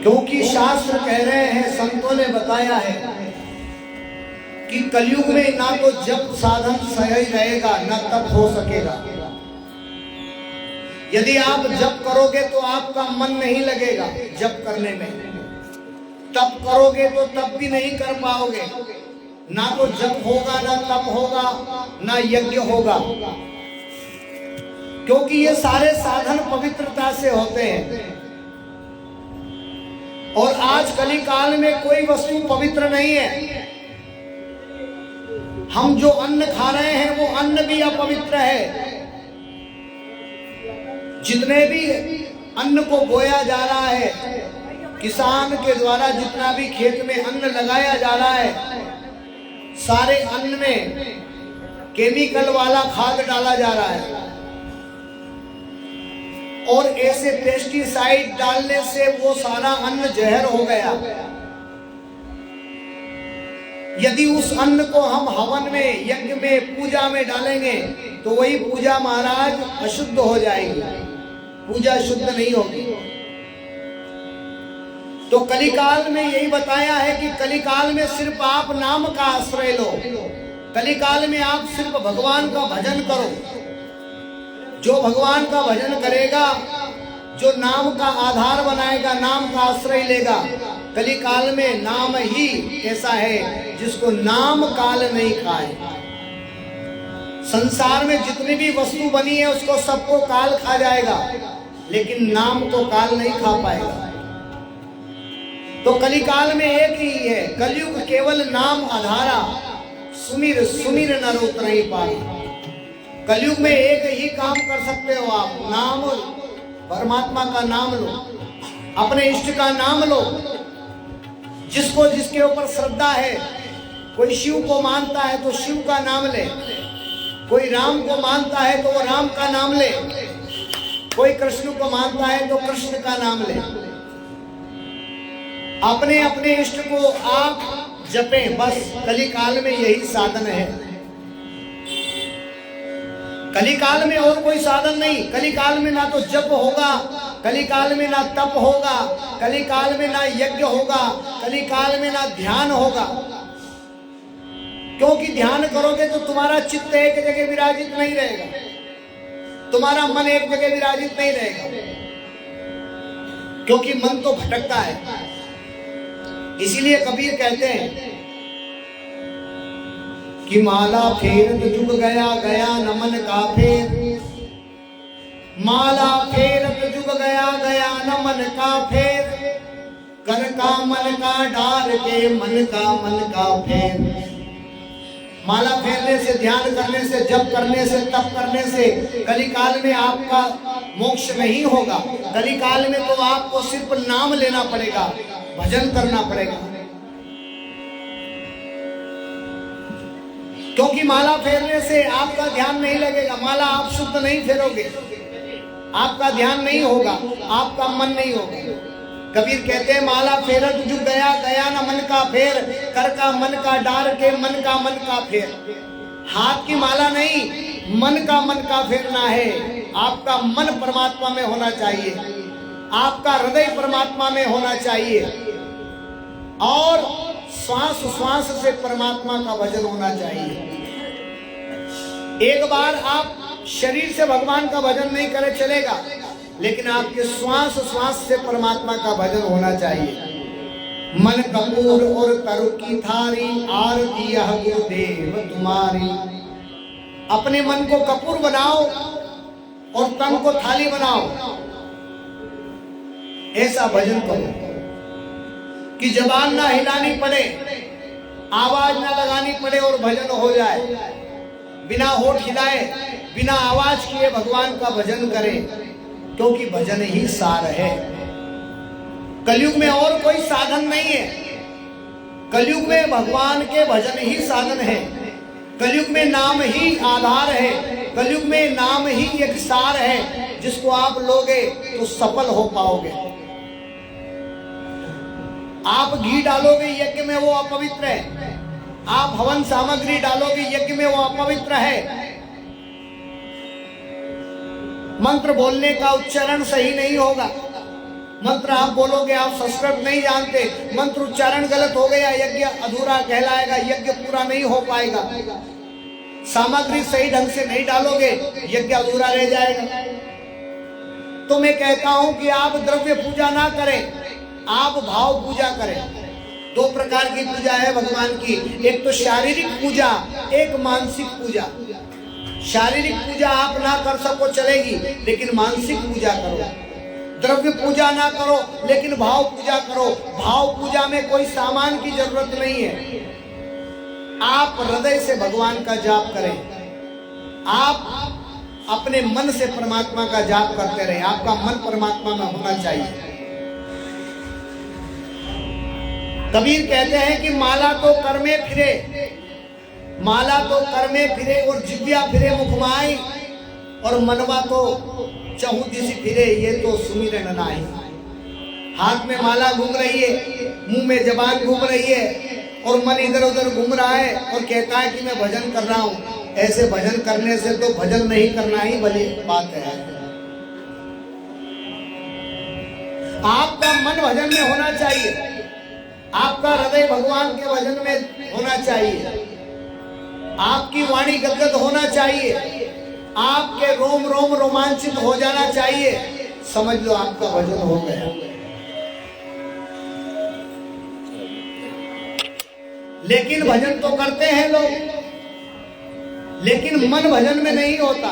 क्योंकि शास्त्र कह रहे हैं, संतों ने बताया है कि कलयुग में ना तो जप साधन सही रहेगा, ना तप हो सकेगा। यदि आप जप करोगे तो आपका मन नहीं लगेगा जप करने में, तप करोगे तो तप भी नहीं कर पाओगे। ना तो जप होगा, ना तप होगा, ना यज्ञ होगा, क्योंकि ये सारे साधन पवित्रता से होते हैं। और आज कली काल में कोई वस्तु पवित्र नहीं है। हम जो अन्न खा रहे हैं वो अन्न भी अपवित्र है। जितने भी अन्न को बोया जा रहा है, किसान के द्वारा जितना भी खेत में अन्न लगाया जा रहा है, सारे अन्न में केमिकल वाला खाद डाला जा रहा है। और ऐसे पेस्टिसाइड डालने से वो सारा अन्न जहर हो गया। यदि उस अन्न को हम हवन में, यज्ञ में, पूजा में डालेंगे तो वही पूजा महाराज अशुद्ध हो जाएगी, पूजा शुद्ध नहीं होगी। तो कलिकाल में यही बताया है कि कलिकाल में सिर्फ आप नाम का आश्रय लो। कलिकाल में आप सिर्फ भगवान का भजन करो। जो भगवान का भजन करेगा, जो नाम का आधार बनाएगा, नाम का आश्रय लेगा, कलिकाल में नाम ही ऐसा है जिसको नाम काल नहीं खाए। संसार में जितनी भी वस्तु बनी है उसको सबको काल खा जाएगा, लेकिन नाम को काल नहीं खा पाएगा। तो कलिकाल में एक ही है, कलयुग केवल नाम आधारा, सुमिर सुमिर नर उतरहि पाई। कलयुग में एक ही काम कर सकते हो आप, नाम, परमात्मा का नाम लो, अपने इष्ट का नाम लो। जिसको जिसके ऊपर श्रद्धा है, कोई शिव को मानता है तो शिव का नाम ले, कोई राम को मानता है तो वो राम का नाम ले, कोई कृष्ण को मानता है तो कृष्ण का नाम ले। अपने अपने इष्ट को आप जपें, बस कलिकाल में यही साधन है। कलिकाल में और कोई साधन नहीं। कलिकाल में ना तो जप होगा, कलिकाल में ना तप होगा, कलिकाल में ना यज्ञ होगा, कलिकाल में ना ध्यान होगा। क्योंकि ध्यान करोगे तो तुम्हारा चित्त एक जगह विराजित नहीं रहेगा, तुम्हारा मन एक जगह विराजित नहीं रहेगा, क्योंकि मन तो भटकता है। इसीलिए कबीर कहते हैं कि माला फेरत जुग गया, गया न मन का फेर। माला फेरत जुग गया, गया न मन का फेर। कर का मन का डार के, मन का फेर। माला फेरने से, ध्यान करने से, जप करने से, तप करने से कलिकाल में आपका मोक्ष नहीं होगा। कलिकाल में तो आपको सिर्फ नाम लेना पड़ेगा, भजन करना पड़ेगा। क्योंकि माला फेरने से आपका ध्यान नहीं लगेगा, माला आप शुद्ध नहीं फेरोगे, आपका ध्यान नहीं होगा, आपका मन नहीं होगा। कबीर कहते हैं माला फेरत जुग गया, गया न मन का फेर। कर का मन का डार के, मन का फेर। हाथ की माला नहीं, मन का फेरना है। आपका मन परमात्मा में होना चाहिए, आपका हृदय परमात्मा में होना चाहिए, और श्वास श्वास से परमात्मा का भजन होना चाहिए। एक बार आप शरीर से भगवान का भजन नहीं करे चलेगा, लेकिन आपके श्वास श्वास से परमात्मा का भजन होना चाहिए। मन कपूर और तरु की थारी, आरती यह गुरुदेव तुम्हारी। अपने मन को कपूर बनाओ और तन को थाली बनाओ, ऐसा भजन करो कि जबान ना हिलानी पड़े, आवाज ना लगानी पड़े और भजन हो जाए। बिना होठ हिलाए, बिना आवाज किए भगवान का भजन करें, क्योंकि भजन ही सार है। कलयुग में और कोई साधन नहीं है, कलयुग में भगवान के भजन ही साधन है। कलयुग में नाम ही आधार है, कलयुग में नाम ही एक सार है, जिसको आप लोगे तो सफल हो पाओगे। आप घी डालोगे यज्ञ में, वो अपवित्र है। आप हवन सामग्री डालोगे यज्ञ में, वो अपवित्र है। मंत्र बोलने का उच्चारण सही नहीं होगा, मंत्र आप बोलोगे, आप संस्कृत नहीं जानते, मंत्र उच्चारण गलत हो गया, यज्ञ अधूरा कहलाएगा, यज्ञ पूरा नहीं हो पाएगा। सामग्री सही ढंग से नहीं डालोगे, यज्ञ अधूरा रह जाएगा। तो मैं कहता हूं कि आप द्रव्य पूजा ना करें, आप भाव पूजा करें। दो प्रकार की पूजा है भगवान की, एक तो शारीरिक पूजा, एक मानसिक पूजा। शारीरिक पूजा आप ना कर सको चलेगी, लेकिन मानसिक पूजा करो। द्रव्य पूजा ना करो, लेकिन भाव पूजा करो। भाव पूजा में कोई सामान की जरूरत नहीं है। आप हृदय से भगवान का जाप करें, आप अपने मन से परमात्मा का जाप करते रहे। आपका मन परमात्मा में होना चाहिए। कबीर कहते हैं कि माला तो कर में फिरे, माला तो कर में फिरे और जिव्या फिरे मुखमाई, और मनवा तो चहु दिशि फिरे, ये तो सुमिरन नाई। हाथ में माला घूम रही है, मुंह में जबान घूम रही है, और मन इधर उधर घूम रहा है और कहता है कि मैं भजन कर रहा हूं। ऐसे भजन करने से तो भजन नहीं करना ही बड़ी बात है। आपका मन भजन में होना चाहिए, आपका हृदय भगवान के भजन में होना चाहिए, आपकी वाणी गदगद होना चाहिए, आपके रोम रोम रोमांचित हो जाना चाहिए। समझ लो आपका भजन हो गया। लेकिन भजन तो करते हैं लोग, लेकिन मन भजन में नहीं होता,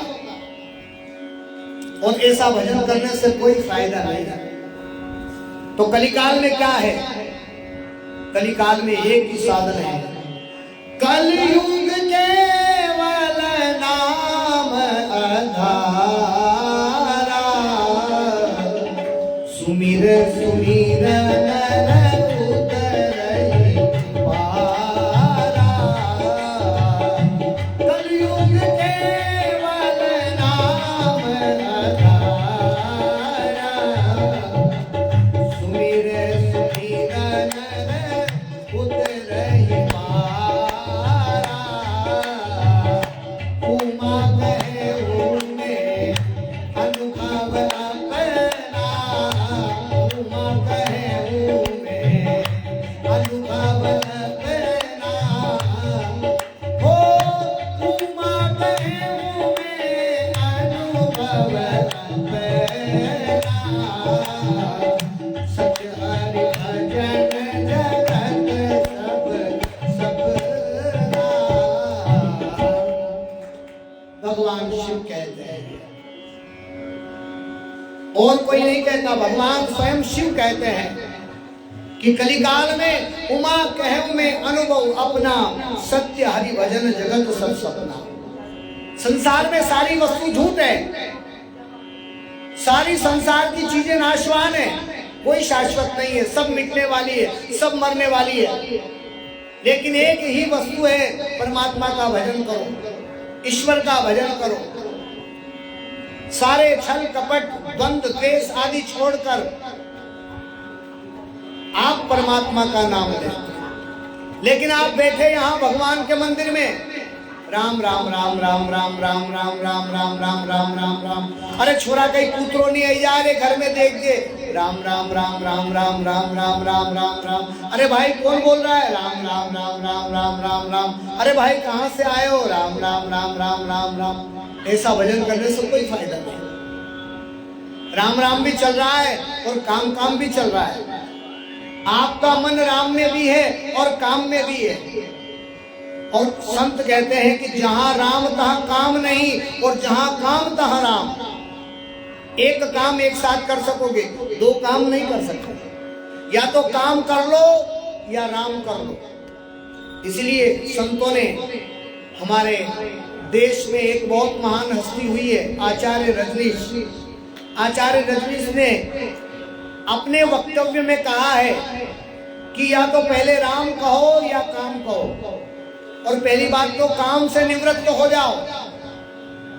और ऐसा भजन करने से कोई फायदा नहीं है। तो कलिकाल में क्या है? कलिकाल में एक ही साधन है, कलयुग केवल नाम आधारा, सुमिर सुमिर भगवान शिव कहते हैं, और कोई नहीं कहता, भगवान स्वयं शिव कहते हैं कि कलिकाल में उमा कहूं में अनुभव अपना, सत्य हरि भजन जगत सब सपना। संसार में सारी वस्तु झूठ है, सारी संसार की चीजें नाशवान है, कोई शाश्वत नहीं है, सब मिटने वाली है, सब मरने वाली है। लेकिन एक ही वस्तु है, परमात्मा का भजन करो, ईश्वर का भजन करो। सारे छल कपट द्वंद्व द्वेष आदि छोड़कर आप परमात्मा का नाम लें। लेकिन आप बैठे यहां भगवान के मंदिर में, राम राम राम राम राम राम राम राम राम राम राम राम राम। अरे छोरा कहीं पुत्रो नहीं आई जा रहे घर में, देख के राम राम राम राम राम राम राम राम राम राम। अरे भाई कौन बोल रहा है? राम राम राम राम राम राम राम। अरे भाई कहां से आए हो? राम राम राम राम राम राम। ऐसा भजन करने से कोई फायदा नहीं। राम राम भी चल रहा है और काम काम भी चल रहा है। आपका मन राम में भी है और काम में भी है। और संत कहते हैं कि जहां राम तहां काम नहीं, और जहां काम तहां राम। एक काम एक साथ कर सकोगे, दो काम नहीं कर सकते। या तो काम कर लो या राम कर लो। इसलिए संतों ने, हमारे देश में एक बहुत महान हस्ती हुई है, आचार्य रजनीश। आचार्य रजनीश ने अपने वक्तव्य में कहा है कि या तो पहले राम कहो या काम कहो। और पहली बात तो काम से निवृत्त हो जाओ।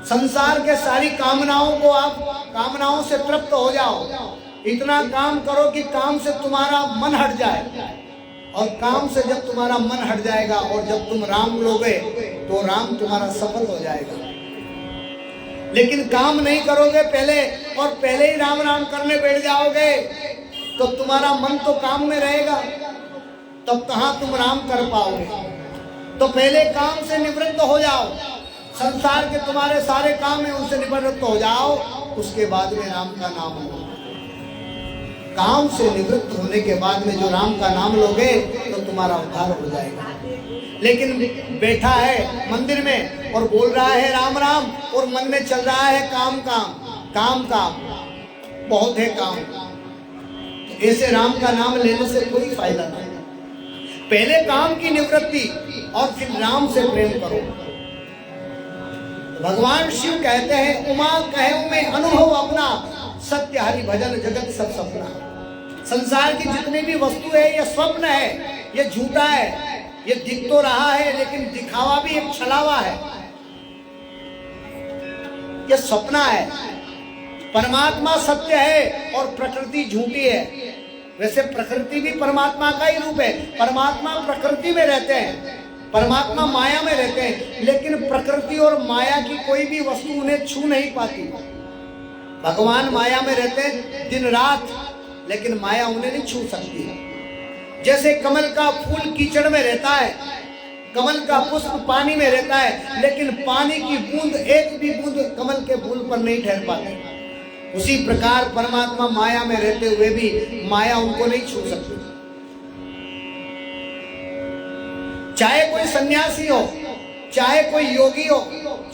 संसार के सारी कामनाओं को, आप कामनाओं से तृप्त हो जाओ। इतना काम करो कि काम से तुम्हारा मन हट जाए। और काम से जब तुम्हारा मन हट जाएगा और जब तुम राम लोगे तो राम तुम्हारा सफल हो जाएगा। लेकिन काम नहीं करोगे पहले, और पहले ही राम राम करने बैठ जाओगे तो तुम्हारा मन तो काम में रहेगा, तब कहाँ तुम राम कर पाओगे। तो पहले काम से निवृत्त हो जाओ, संसार के तुम्हारे सारे काम है उनसे निवृत्त हो जाओ, उसके बाद में राम का नाम लो। काम से निवृत्त होने के बाद में जो राम का नाम लोगे तो तुम्हारा उद्धार हो जाएगा। लेकिन बैठा है मंदिर में और बोल रहा है राम राम, और मन में चल रहा है काम काम काम काम, बहुत है काम। तो ऐसे राम का नाम लेने से कोई फायदा नहीं। पहले काम की निवृत्ति और फिर राम से प्रेम करो। भगवान शिव कहते हैं उमा कहूं मैं अनुभव अपना, सत्य हरि भजन जगत सब सपना। संसार की जितनी भी वस्तु है ये स्वप्न है, ये झूठा है, ये दिख तो रहा है लेकिन दिखावा भी एक छलावा है, ये सपना है। परमात्मा सत्य है और प्रकृति झूठी है। वैसे प्रकृति भी परमात्मा का ही रूप है। परमात्मा प्रकृति में रहते हैं, परमात्मा माया में रहते हैं, लेकिन प्रकृति और माया की कोई भी वस्तु उन्हें छू नहीं पाती। भगवान माया में रहते हैं दिन रात, लेकिन माया उन्हें नहीं छू सकती। जैसे कमल का फूल कीचड़ में रहता है, कमल का पुष्प पानी में रहता है, लेकिन पानी की बूंद एक भी बूंद कमल के फूल पर नहीं ठहर पाती। उसी प्रकार परमात्मा माया में रहते हुए भी माया उनको नहीं छू सकती। चाहे कोई सन्यासी हो, चाहे कोई योगी हो,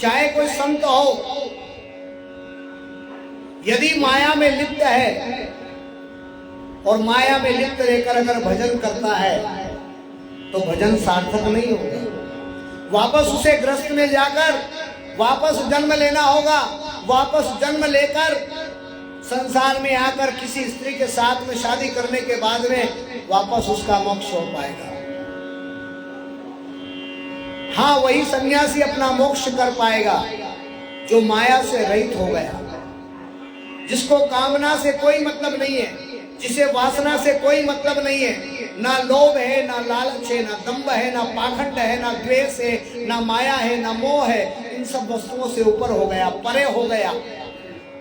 चाहे कोई संत हो, यदि माया में लिप्त है और माया में लिप्त रहकर अगर भजन करता है तो भजन सार्थक नहीं होगा। वापस उसे ग्रस्त में जाकर वापस जन्म लेना होगा। वापस जन्म लेकर संसार में आकर किसी स्त्री के साथ में शादी करने के बाद में वापस उसका मोक्ष हो पाएगा। हाँ, वही सन्यासी अपना मोक्ष कर पाएगा जो माया से रहित हो गया, जिसको कामना से कोई मतलब नहीं है, जिसे वासना से कोई मतलब नहीं है। ना लोभ है, ना लालच है, ना दंभ है, ना पाखंड है, ना द्वेष है, ना माया है, ना मोह है। इन सब वस्तुओं से ऊपर हो गया, परे हो गया,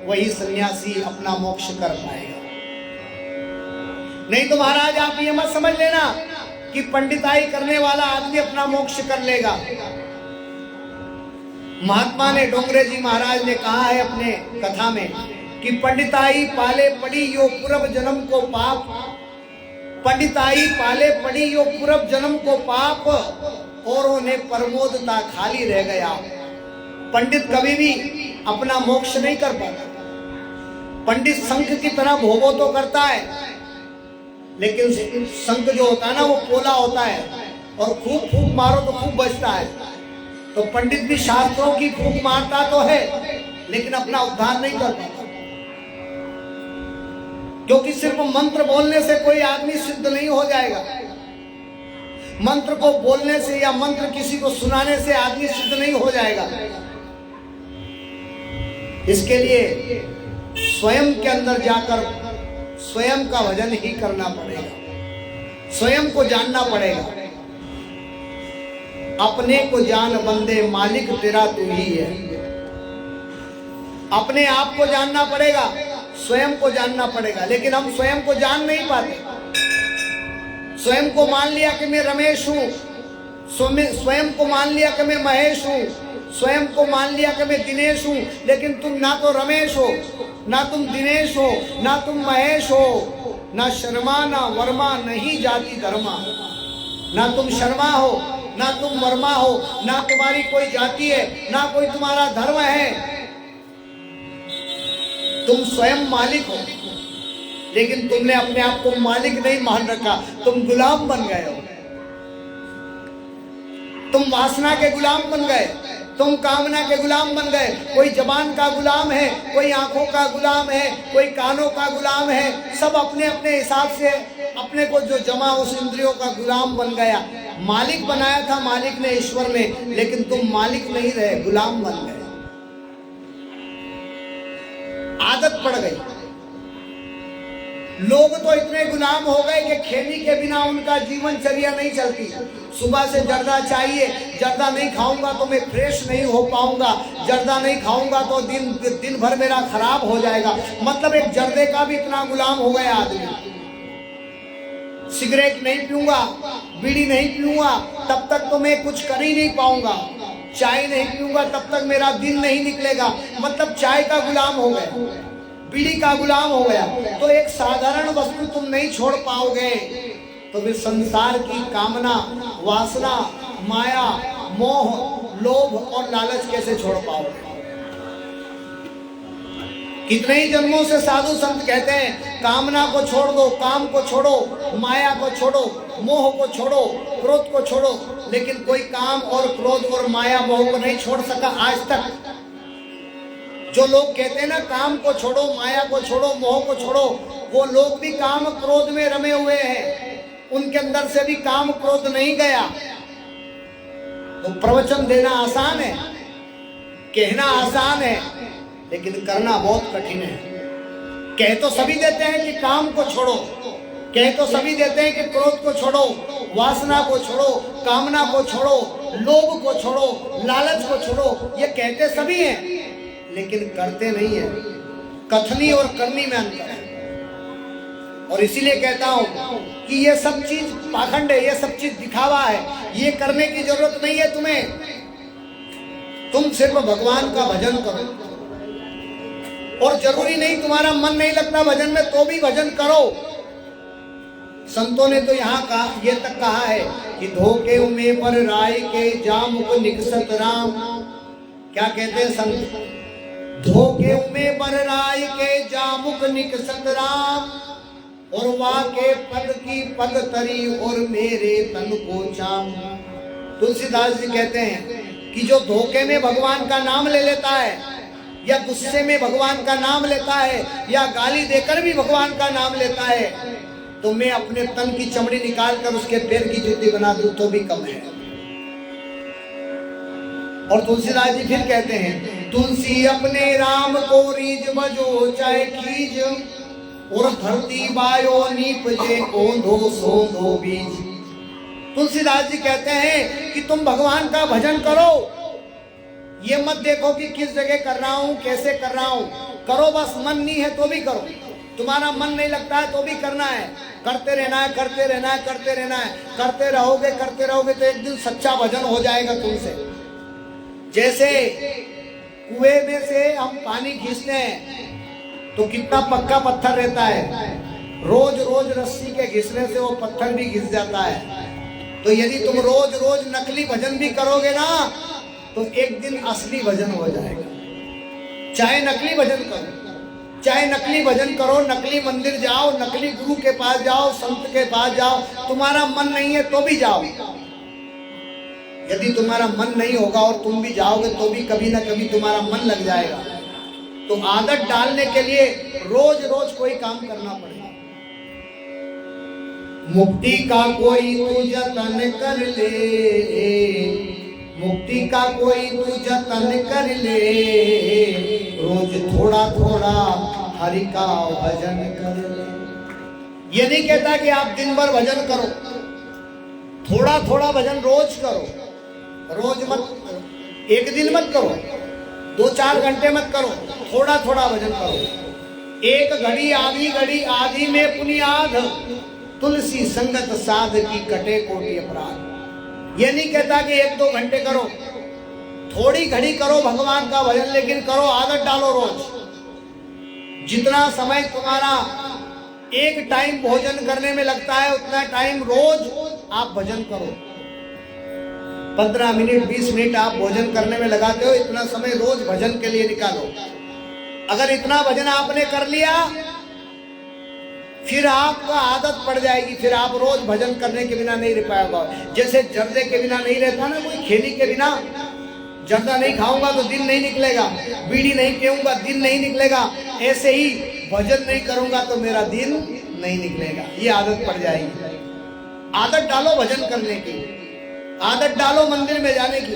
वही सन्यासी अपना मोक्ष कर पाएगा। नहीं तो महाराज आप ये मत समझ लेना कि पंडिताई करने वाला आदमी अपना मोक्ष कर लेगा। महात्मा ने, डोंगरे जी महाराज ने कहा है अपने कथा में कि पंडिताई पाले पड़ी यो पूर्व जन्म को पाप, पंडिताई पाले पड़ी यो पूर्व जन्म को पाप, औरों ने प्रमोदता खाली रह गया। पंडित कभी भी अपना मोक्ष नहीं कर पाता। पंडित शंख की तरह भोगो तो करता है, लेकिन शंख जो होता है ना वो पोला होता है और खूब फूंक मारो तो खूब बजता है। तो पंडित भी शास्त्रों की फूंक मारता तो है, लेकिन अपना उद्धार नहीं कर पाता, क्योंकि सिर्फ मंत्र बोलने से कोई आदमी सिद्ध नहीं हो जाएगा। मंत्र को बोलने से या मंत्र किसी को सुनाने से आदमी सिद्ध नहीं हो जाएगा। इसके लिए स्वयं के अंदर जाकर स्वयं का भजन ही करना पड़ेगा, स्वयं को जानना पड़ेगा। अपने को जान बंदे मालिक तेरा तू ही है। अपने आप को जानना पड़ेगा, स्वयं को जानना पड़ेगा, लेकिन हम स्वयं को जान नहीं पाते। स्वयं को मान लिया कि मैं रमेश हूं, स्वयं को मान लिया कि मैं महेश हूं, स्वयं को मान लिया कि मैं दिनेश हूं, लेकिन तुम ना तो रमेश हो, ना तुम दिनेश हो, ना तुम महेश हो, ना शर्मा ना वर्मा नहीं जाति धर्मा। ना तुम शर्मा हो, ना तुम वर्मा हो, ना तुम्हारी कोई जाति है, ना कोई तुम्हारा धर्म है। तुम स्वयं मालिक हो, लेकिन तुमने अपने आप को मालिक नहीं मान रखा, तुम गुलाम बन गए हो। तुम वासना के गुलाम बन गए, तुम कामना के गुलाम बन गए। कोई जबान का गुलाम है, कोई आंखों का गुलाम है, कोई कानों का गुलाम है। सब अपने अपने हिसाब से अपने को जो जमा उस इंद्रियों का गुलाम बन गया। मालिक बनाया था मालिक ने, ईश्वर ने, लेकिन तुम मालिक नहीं रहे, गुलाम बन गए। आदत पड़ गई। लोग तो इतने गुलाम हो गए कि खेली के बिना उनका जीवनचर्या नहीं चलती। सुबह से जर्दा चाहिए, जर्दा नहीं खाऊंगा तो मैं फ्रेश नहीं हो पाऊंगा, जर्दा नहीं खाऊंगा तो दिन भर मेरा खराब हो जाएगा। मतलब एक जर्दे का भी इतना गुलाम हो गया आदमी। सिगरेट नहीं पीऊंगा, बीड़ी नहीं पीऊंगा, तब तक तो मैं कुछ कर ही नहीं पाऊंगा। चाय नहीं पीऊंगा तब तक मेरा दिन नहीं निकलेगा। मतलब चाय का गुलाम हो गया, बीड़ी का गुलाम हो गया। तो एक साधारण वस्तु तुम नहीं छोड़ पाओगे, तो फिर संसार की कामना, वासना, माया, मोह, लोभ और लालच कैसे छोड़ पाओगे? कितने ही जन्मों से साधु संत कहते हैं कामना को छोड़ दो, काम को छोड़ो, माया को छोड़ो, मोह को छोड़ो, क्रोध को छोड़ो, लेकिन कोई काम और क्रोध और माया मोह को नहीं छोड़ सका आज तक। जो लोग कहते हैं ना काम को छोड़ो, माया को छोड़ो, मोह को छोड़ो, वो लोग भी काम क्रोध में रमे हुए हैं, उनके अंदर से भी काम क्रोध नहीं गया। तो प्रवचन देना आसान है, कहना आसान है, लेकिन करना बहुत कठिन है। कह तो सभी देते हैं कि काम को छोड़ो, कह तो सभी देते हैं कि क्रोध को छोड़ो, वासना को छोड़ो, कामना को छोड़ो, लोभ को छोड़ो, लालच को छोड़ो, ये कहते सभी हैं, लेकिन करते नहीं है। कथनी और करनी में अंतर है। और इसीलिए कहता हूं कि ये सब चीज पाखंड है, ये सब चीज दिखावा है, ये करने की जरूरत नहीं है तुम्हें। तुम सिर्फ भगवान का भजन करो, और जरूरी नहीं तुम्हारा मन नहीं लगता भजन में तो भी भजन करो। संतों ने तो यहाँ का ये तक कहा है कि धोखे में पर राय के जामुक निकसत राम। क्या कहते हैं संत? धोखे में पर राय के जामुक निकसत राम, और वहाँ के पद की पग तरी और मेरे तन को चाम। तुलसीदास जी कहते हैं कि जो धोखे में भगवान का नाम ले लेता है, या गुस्से में भगवान का नाम लेता है, या गाली देकर भी भगवान का नाम लेता है, तो मैं अपने तन की चमड़ी निकाल कर उसके पैर की जूती बना दूं तो भी कम है। और तुलसीदास जी फिर कहते हैं तुलसी अपने राम को रीज बजो चाहे कीज, और धरती बायो नीपजे ओंधो सोंधो बीज। तुलसीदास जी कहते हैं कि तुम भगवान का भजन करो, ये मत देखो कि किस जगह कर रहा हूं, कैसे कर रहा हूं, करो बस। मन नहीं है तो भी करो, तुम्हारा मन नहीं लगता है तो भी करना है, करते रहना है, करते रहना है, करते रहना है। करते रहोगे तो एक दिन सच्चा भजन हो जाएगा तुमसे। जैसे कुएं में से हम पानी खींचते हैं तो कितना पक्का पत्थर रहता है, रोज रोज रस्सी के घिसने से वो पत्थर भी घिस जाता है। तो यदि तुम रोज रोज नकली भजन भी करोगे ना, तो एक दिन असली भजन हो जाएगा। चाहे नकली भजन करो, चाहे नकली भजन करो, नकली मंदिर जाओ, नकली गुरु के पास जाओ, संत के पास जाओ, तुम्हारा मन नहीं है तो भी जाओ। यदि तुम्हारा मन नहीं होगा और तुम भी जाओगे तो भी कभी ना कभी तुम्हारा मन लग जाएगा। तो आदत डालने के लिए रोज रोज कोई काम करना पड़ेगा। मुक्ति का कोई तू जतन कर ले, मुक्ति का कोई तू जतन कर ले, रोज थोड़ा थोड़ा हरि का भजन कर ले। ये नहीं कहता कि आप दिन भर भजन करो, थोड़ा थोड़ा भजन रोज करो। रोज मत, एक दिन मत करो, 2-4 घंटे मत करो, थोड़ा थोड़ा भजन करो। एक घड़ी आधी में पुनियाद, तुलसी संगत साध की कटे कोटि अपराध। ये नहीं कहता कि 1-2 घंटे करो, थोड़ी घड़ी करो भगवान का भजन, लेकिन करो, आदत डालो रोज। जितना समय तुम्हारा एक टाइम भोजन करने में लगता है, उतना टाइम रोज आप भजन करो। 15 मिनट 20 मिनट आप भोजन करने में लगाते हो, इतना समय रोज भजन के लिए निकालो। अगर इतना भजन आपने कर लिया, फिर आपका आदत पड़ जाएगी, फिर आप रोज भजन करने के बिना नहीं रह पाएगा। जैसे जर्दे के बिना नहीं रहता ना कोई, खेली के बिना, जर्दा नहीं खाऊंगा तो दिन नहीं निकलेगा, बीड़ी नहीं पीऊंगा दिन नहीं निकलेगा, ऐसे ही भजन नहीं करूंगा तो मेरा दिन नहीं निकलेगा। ये आदत पड़ जाएगी। आदत डालो भजन करने की, आदत डालो मंदिर में जाने की,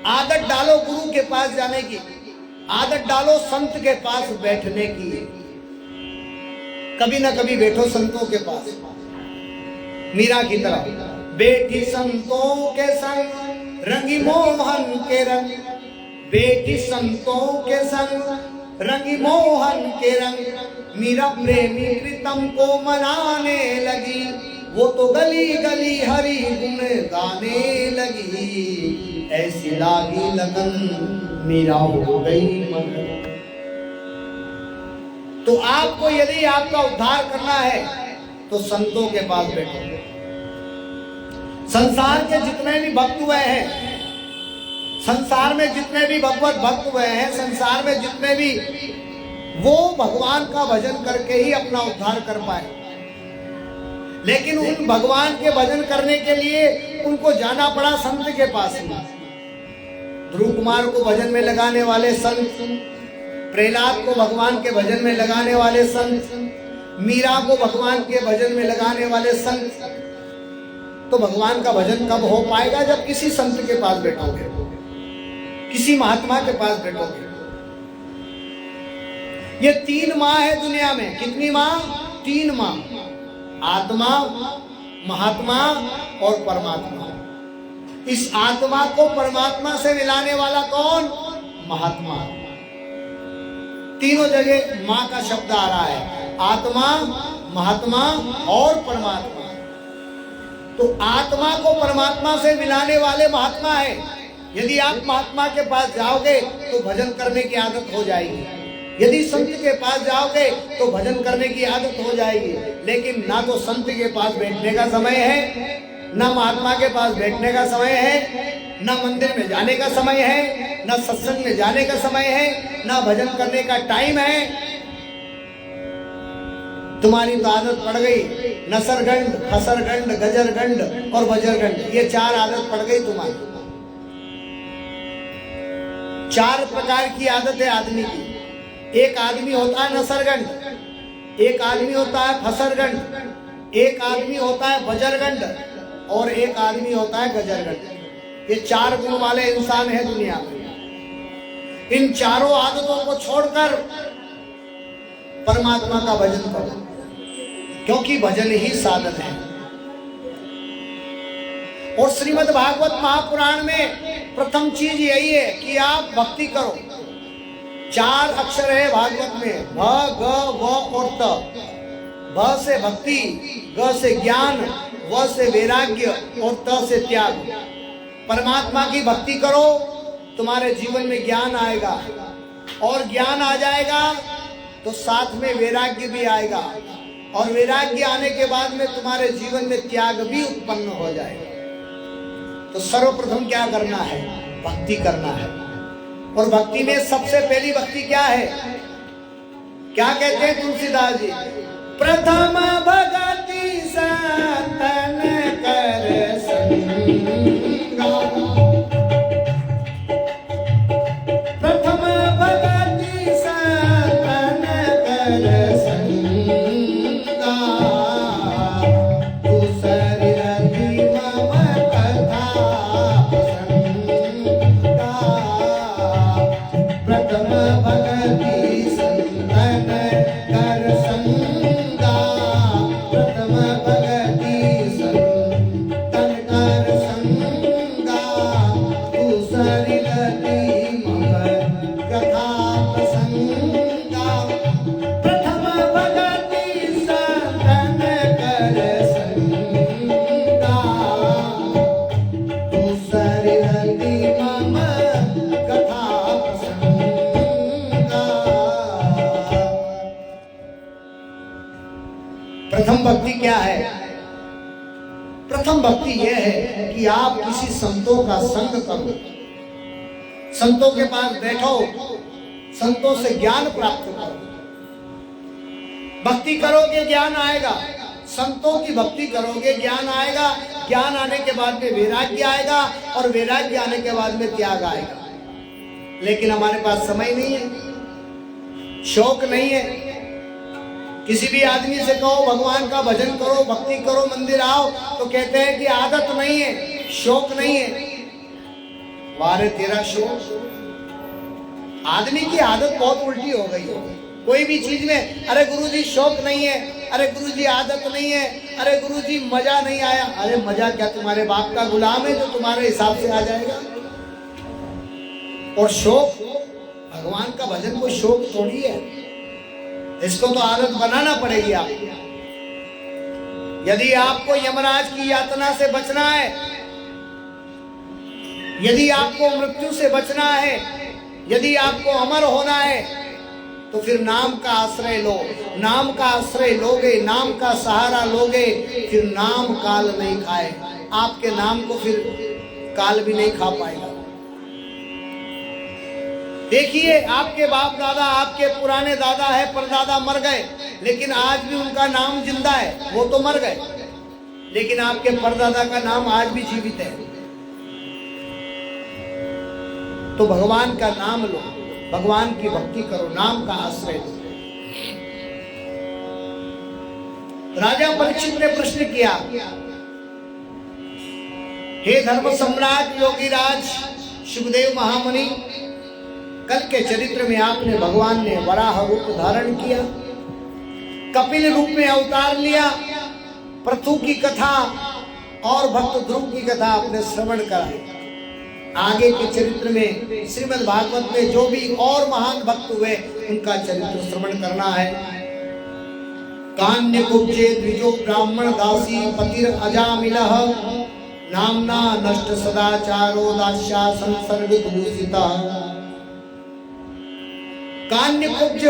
आदत डालो गुरु के पास जाने की, आदत डालो संत के पास बैठने की। कभी ना कभी बैठो संतों के पास, मीरा की तरह बैठी संतों के संग रंगी मोहन के रंग, बैठी संतों के संग रंगी मोहन के रंग। मीरा प्रेमी प्रीतम को मनाने लगी, वो तो गली गली हरि गुण गाने लगी, ऐसी लागी लगन मीरा हो गई मगन। तो आपको यदि आपका उद्धार करना है तो संतों के पास बैठो। संसार के जितने भी भक्त हुए हैं, संसार में जितने भी भगवत भक्त हुए हैं, संसार में जितने भी, वो भगवान का भजन करके ही अपना उद्धार कर पाए। लेकिन उन भगवान के भजन करने के लिए उनको जाना पड़ा संत के पास में। ध्रुव कुमार को भजन में लगाने वाले संत, प्रहलाद को भगवान के भजन में लगाने वाले संत, मीरा को भगवान के भजन में लगाने वाले संत। तो भगवान का भजन कब हो पाएगा? जब किसी संत के पास बैठोगे, किसी महात्मा के पास बैठोगे। ये 3 माँ है दुनिया में। कितनी माँ? 3 माँ, आत्मा, महात्मा और परमात्मा। इस आत्मा को परमात्मा से मिलाने वाला कौन? महात्मा। तीनों जगह माँ का शब्द आ रहा है, आत्मा, महात्मा और परमात्मा। तो आत्मा को परमात्मा से मिलाने वाले महात्मा है। यदि आप महात्मा के पास जाओगे तो भजन करने की आदत हो जाएगी। यदि संत के पास जाओगे तो भजन करने की आदत हो जाएगी। लेकिन ना तो संत के पास बैठने का समय है, ना महात्मा के पास बैठने का समय है, ना मंदिर में जाने का समय है, ना सत्संग में जाने का समय है, ना भजन करने का टाइम है। तुम्हारी तो आदत पड़ गई नसरगंड, फसरगंड, गजरगंड और बजरगंड। ये 4 आदत पड़ गई तुम्हारी। 4 प्रकार की आदत है आदमी की। एक आदमी होता है नसरगंड, एक आदमी होता है फसरगंड, एक आदमी होता है बजरगंड और एक आदमी होता है गजरगंड। ये 4 गुण वाले इंसान है दुनिया में। इन चारों आदतों को छोड़कर परमात्मा का भजन करो, क्योंकि भजन ही साधन है। और श्रीमद् भागवत महापुराण में प्रथम चीज यही है कि आप भक्ति करो। 4 अक्षर है भागवत में, भ, ग, व और त। भ से भक्ति, ग से ज्ञान, व से वैराग्य और त से त्याग। परमात्मा की भक्ति करो, तुम्हारे जीवन में ज्ञान आएगा, और ज्ञान आ जाएगा तो साथ में वैराग्य भी आएगा, और वैराग्य आने के बाद में तुम्हारे जीवन में त्याग भी उत्पन्न हो जाएगा। तो सर्वप्रथम क्या करना है? भक्ति करना है। और भक्ति में सबसे पहली भक्ति क्या है? क्या कहते हैं तुलसीदास जी? प्रथम भगति सतन कर संगा, प्रथम भगति सतन कर संगा, दूसरी रति मम कथा संगा, प्रथम भगति संतन कर संगा, प्रथम भगति संतन कर संगा, दूसरी रति मम कथा संगा, प्रथम भगति संतन कर संगा, दूसरी रति मम कथा संगा। प्रथम भक्ति क्या है? प्रथम भक्ति यह है कि आप किसी संतों का संग करो, संतों के पास बैठो, संतों से ज्ञान प्राप्त करो। भक्ति करोगे ज्ञान आएगा, संतों की भक्ति करोगे ज्ञान आएगा, ज्ञान आने के बाद में वैराग्य आएगा, और वैराग्य आने के बाद में त्याग आएगा। लेकिन हमारे पास समय नहीं है, शौक नहीं है। किसी भी आदमी से कहो भगवान का भजन करो, भक्ति करो, मंदिर आओ, तो कहते हैं कि आदत नहीं है, शौक नहीं है। वारे तेरा शौक। आदमी की आदत बहुत उल्टी हो गई है। कोई भी चीज में, अरे गुरुजी शौक नहीं है, अरे गुरुजी आदत नहीं है, अरे गुरुजी मजा नहीं आया। अरे मजा क्या, तुम्हारे बाप का गुलाम है जो तुम्हारे हिसाब से आ जाएगा। और शौक, भगवान का भजन कोई शौक थोड़ी है, इसको तो आदत बनाना पड़ेगी आप। यदि आपको यमराज की यातना से बचना है, यदि आपको मृत्यु से बचना है, यदि आपको अमर होना है, तो फिर नाम का आश्रय लो। नाम का आश्रय लोगे, नाम का सहारा लोगे, फिर नाम काल नहीं खाए। आपके नाम को फिर काल भी नहीं खा पाएगा। देखिए, आपके बाप दादा, आपके पुराने दादा है, परदादा मर गए, लेकिन आज भी उनका नाम जिंदा है। वो तो मर गए, लेकिन आपके परदादा का नाम आज भी जीवित है। तो भगवान का नाम लो, भगवान की भक्ति करो, नाम का आश्रय लो। राजा परीक्षित ने प्रश्न किया, हे धर्म सम्राट योगीराज सुखदेव महामुनि, कल के चरित्र में आपने, भगवान ने वराह रूप धारण किया, कपिल रूप में अवतार लिया, पृथु की कथा और भक्त ध्रुव की कथा आपने श्रवण कराई। आगे के चरित्र में श्रीमद् भागवत में जो भी और महान भक्त हुए उनका चरित्र श्रवण करना है। कान्य कुब्जे द्विजो ब्राह्मण दासी पतिर अजामिलः नामना नष्ट सदाचारो दास्या संसर्ग दूषितः। कान्य कुब्ज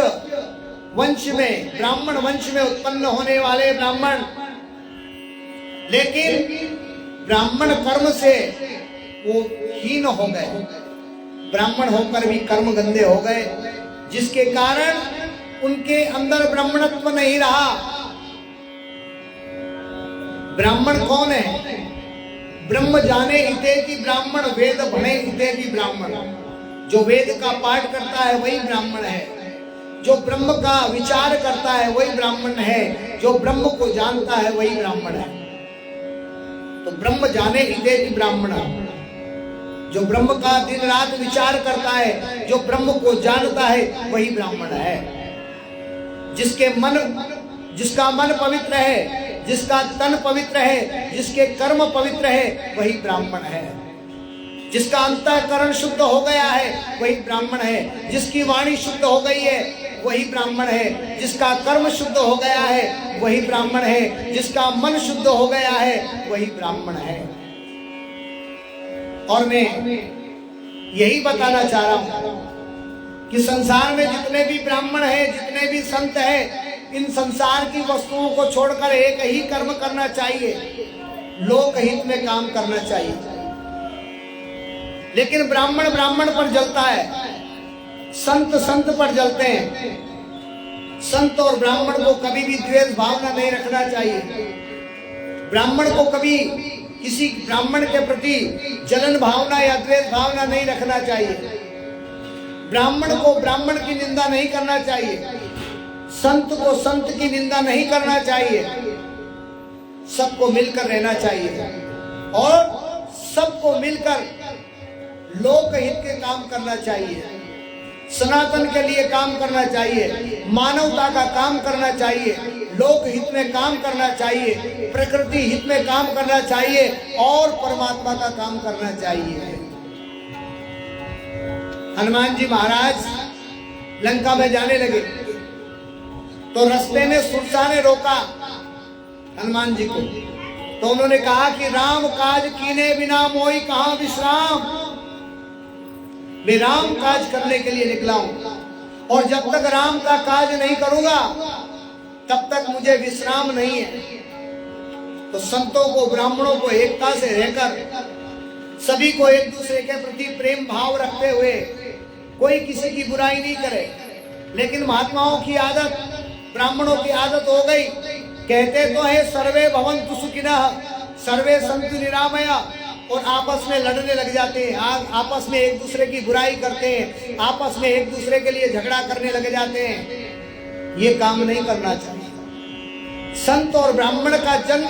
वंश में, ब्राह्मण वंश में उत्पन्न होने वाले ब्राह्मण, लेकिन ब्राह्मण कर्म से वो हीन हो गए, ब्राह्मण होकर भी कर्म गंदे हो गए, जिसके कारण उनके अंदर ब्राह्मणत्व नहीं रहा। ब्राह्मण कौन है? ब्रह्म जाने इतेति ब्राह्मण, वेद भणे इतेति ब्राह्मण। जो वेद का पाठ करता है वही ब्राह्मण है, जो ब्रह्म का विचार करता है वही ब्राह्मण है, जो ब्रह्म को जानता है वही ब्राह्मण है। तो ब्रह्म जाने इतेति ब्राह्मण, जो ब्रह्म का दिन रात विचार करता है, जो ब्रह्म को जानता है वही ब्राह्मण है। जिसका मन पवित्र है, जिसका तन पवित्र है, जिसके कर्म पवित्र है, वही ब्राह्मण है। जिसका अंतःकरण शुद्ध हो गया है वही ब्राह्मण है। जिसकी वाणी शुद्ध हो गई है वही ब्राह्मण है। जिसका कर्म शुद्ध हो गया है वही ब्राह्मण है। जिसका मन शुद्ध हो गया है वही ब्राह्मण है। और मैं यही बताना चाह रहा हूं कि संसार में जितने भी ब्राह्मण हैं, जितने भी संत हैं, इन संसार की वस्तुओं को छोड़कर एक ही कर्म करना चाहिए, लोक हित में काम करना चाहिए। लेकिन ब्राह्मण ब्राह्मण पर जलता है, संत संत पर जलते हैं। संत और ब्राह्मण को कभी भी द्वेष भावना नहीं रखना चाहिए। ब्राह्मण को कभी किसी ब्राह्मण के प्रति जलन भावना या द्वेष भावना नहीं रखना चाहिए। ब्राह्मण को ब्राह्मण की निंदा नहीं करना चाहिए, संत को संत की निंदा नहीं करना चाहिए। सबको मिलकर रहना चाहिए और सबको मिलकर लोक हित के काम करना चाहिए, सनातन के लिए काम करना चाहिए, मानवता का काम करना चाहिए, लोक हित में काम करना चाहिए, प्रकृति हित में काम करना चाहिए और परमात्मा का काम करना चाहिए। हनुमान जी महाराज लंका में जाने लगे तो रास्ते में सुरसा ने रोका हनुमान जी को। तो उन्होंने कहा कि राम काज कीने बिना मोई कहां विश्राम। मैं राम काज करने के लिए निकला हूं और जब तक राम का काज नहीं करूंगा तब तक मुझे विश्राम नहीं है। तो संतों को, ब्राह्मणों को एकता से रहकर, सभी को एक दूसरे के प्रति प्रेम भाव रखते हुए, कोई किसी की बुराई नहीं करे। लेकिन महात्माओं की आदत, ब्राह्मणों की आदत हो गई, कहते तो है सर्वे भवन्तु सुखिनः, सर्वे सन्तु निरामया, और आपस में लड़ने लग जाते हैं, आपस में एक दूसरे की बुराई करते हैं, आपस में एक दूसरे के लिए झगड़ा करने लग जाते हैं। ये काम नहीं करना चाहिए। संत और ब्राह्मण का जन्म